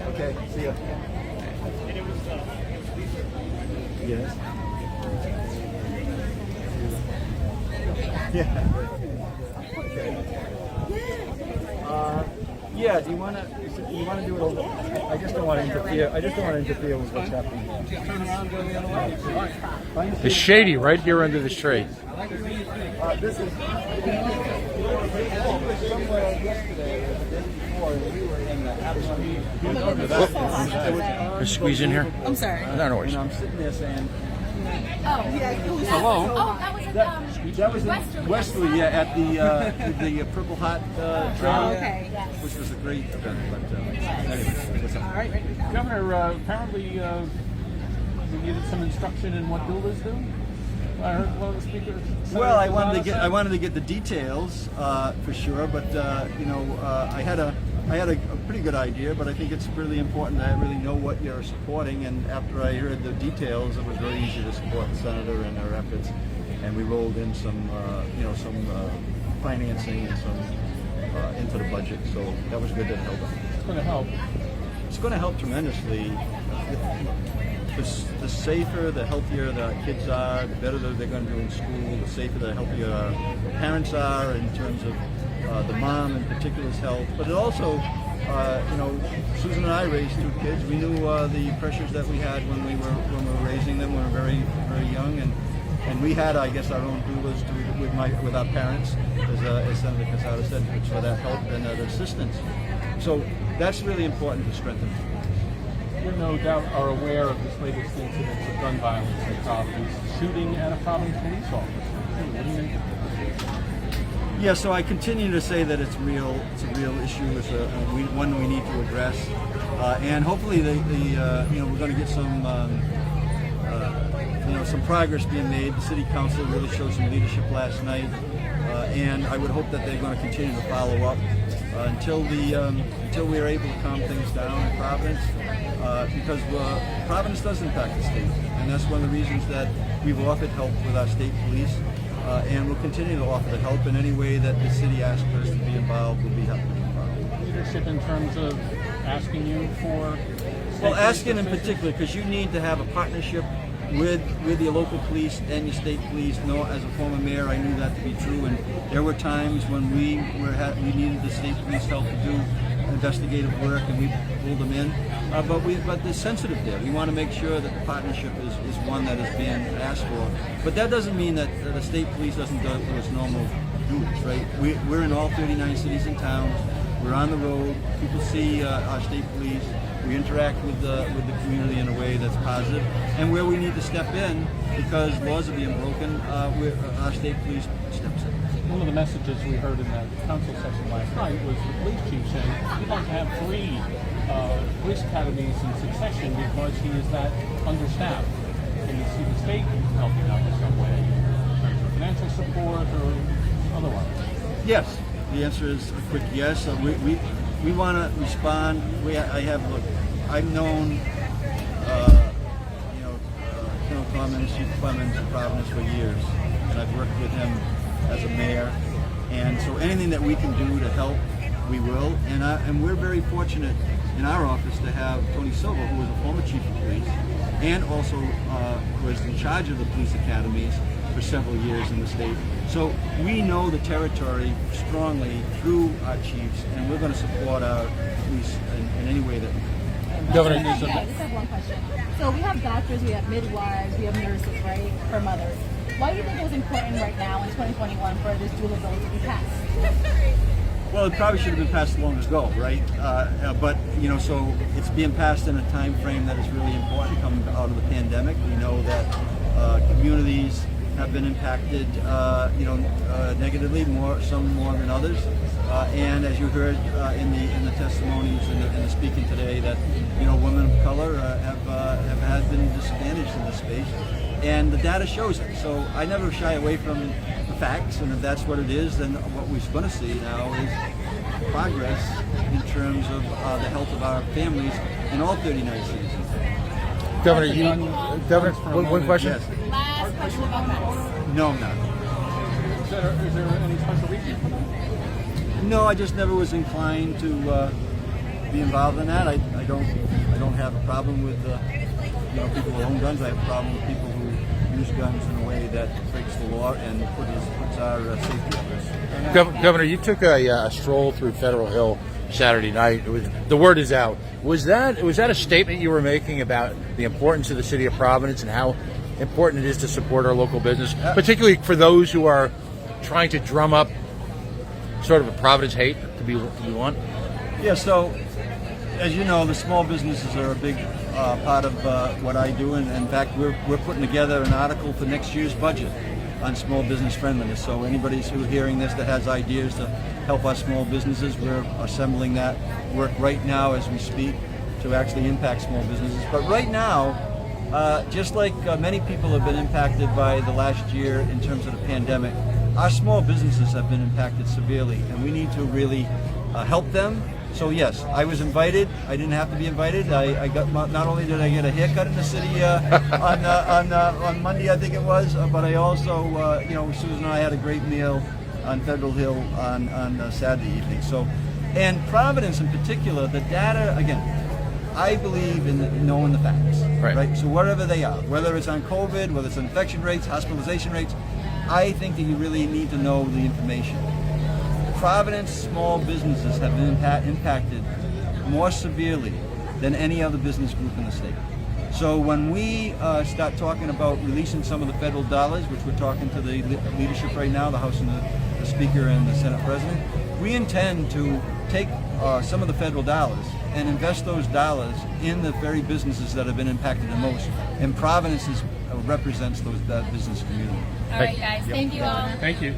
Okay, see ya. Yes. Yeah. Yeah. Do you want to do it? I just don't want to interfere. I just don't want to interfere with what's happening. Turn around, go the other way. It's shady right here under this tree. This is somewhere yesterday or the day before, and we were in the absolute. Just squeeze in here. I'm sorry. No noise. And I'm sitting there saying, Hello. Oh, that was that was in Westerly, yeah, at the Purple Heart Trail, okay, yes. which was a great event. But anyway, what's up? All right. Governor, apparently we needed some instruction in what doulas do. I heard one of the speakers. Well, I wanted to get the details for sure, but I had a pretty good idea, but I think it's really important to really know what you're supporting. And after I heard the details, it was very easy to support the senator and her efforts. And we rolled in some financing and some into the budget, so that was good to help. It's going to help. It's going to help tremendously. The safer, the healthier the kids are, the better they're going to do in school, the safer, the healthier our parents are in terms of the mom in particular's health. But it also, Susan and I raised 2 kids. We knew the pressures that we had when we were raising them. We were very, very young, and we had, I guess, our own doulas with our parents, as Senator Casado said, for that help and that assistance. So that's really important to strengthen. You no doubt are aware of this latest incident of gun violence in Providence, shooting at a Providence police officer. What do you think? Yeah, so I continue to say that it's real. It's a real issue. It's one we need to address, and hopefully, we're going to get some progress being made. The city council really showed some leadership last night, and I would hope that they're going to continue to follow up until we are able to calm things down in Providence, because Providence does impact the state, and that's one of the reasons that we've offered help with our state police. And we'll continue to offer the help in any way that the city asks us to be involved. We'll be happy to be involved. Leadership in terms of asking you for... Well, asking in particular, because you need to have a partnership with your local police and your state police. As a former mayor, I knew that to be true, and there were times when we needed the state police help to do investigative work, and we pulled them in. But they're sensitive there. We want to make sure that the partnership is one that is being asked for. But that doesn't mean that the state police doesn't do its normal duties, right? We're in all 39 cities and towns. We're on the road. People see our state police. We interact with the community in a way that's positive. And where we need to step in, because laws are being broken, our state police steps in. One of the messages we heard in that council session last night was the police chief saying he'd like to have 3 police academies in succession because he is that understaffed. Can you see the state helping out in some way in terms of financial support or otherwise? Yes. The answer is a quick yes. We want to respond. I've known Colonel Clemens, Chief Clemens in Providence for years, and I've worked with him as a mayor. And so anything that we can do to help, we will. And we're very fortunate in our office to have Tony Silva, who was a former chief of police, and also was in charge of the police academies for several years in the state. So we know the territory strongly through our chiefs, and we're going to support our police in any way that we can. Governor, I just have one question. So we have doctors, we have midwives, we have nurses, right, for mothers. Why do you think it was important right now in 2021 for this doula bill to be passed? Well, it probably should have been passed long ago, right? But so it's being passed in a time frame that is really important coming out of the pandemic. We know that communities have been impacted, negatively, some more than others. And as you heard in the testimonies and the speaking today, that women of color have been disadvantaged in this space, and the data shows it. So I never shy away from the facts, and if that's what it is, then what we're going to see now is progress in terms of the health of our families in all 39 cities. Governor, one question. Yes. Last question about masks. No, I'm not. Is there any special reason for that? No, I just never was inclined to be involved in that. I don't have a problem with people who own guns. I have a problem with people who use guns in a way that breaks the law and puts our safety at risk. Governor, you took a stroll through Federal Hill Saturday night. The word is out. Was that a statement you were making about the importance of the city of Providence and how important it is to support our local business, particularly for those who are trying to drum up sort of a Providence hate, to be blunt? Yeah, so as you know, the small businesses are a big part of what I do, and in fact, we're putting together an article for next year's budget on small business friendliness. So anybody who's hearing this that has ideas to help our small businesses, we're assembling that work right now as we speak to actually impact small businesses. But right now, just like many people have been impacted by the last year in terms of the pandemic, our small businesses have been impacted severely, and we need to really help them. So yes, I was invited. I didn't have to be invited. I got not only did I get a haircut in the city on Monday, I think it was, but I also, Susan and I had a great meal on Federal Hill on Saturday evening. So, and Providence in particular, the data again. I believe in knowing the facts, right? So whatever they are, whether it's on COVID, whether it's infection rates, hospitalization rates, I think that you really need to know the information. Providence small businesses have been impacted more severely than any other business group in the state. So when we start talking about releasing some of the federal dollars, which we're talking to the leadership right now, the House and the Speaker and the Senate President, we intend to take some of the federal dollars and invest those dollars in the very businesses that have been impacted the most. And Providence represents that business community. All right, guys. Thank you all. Thank you.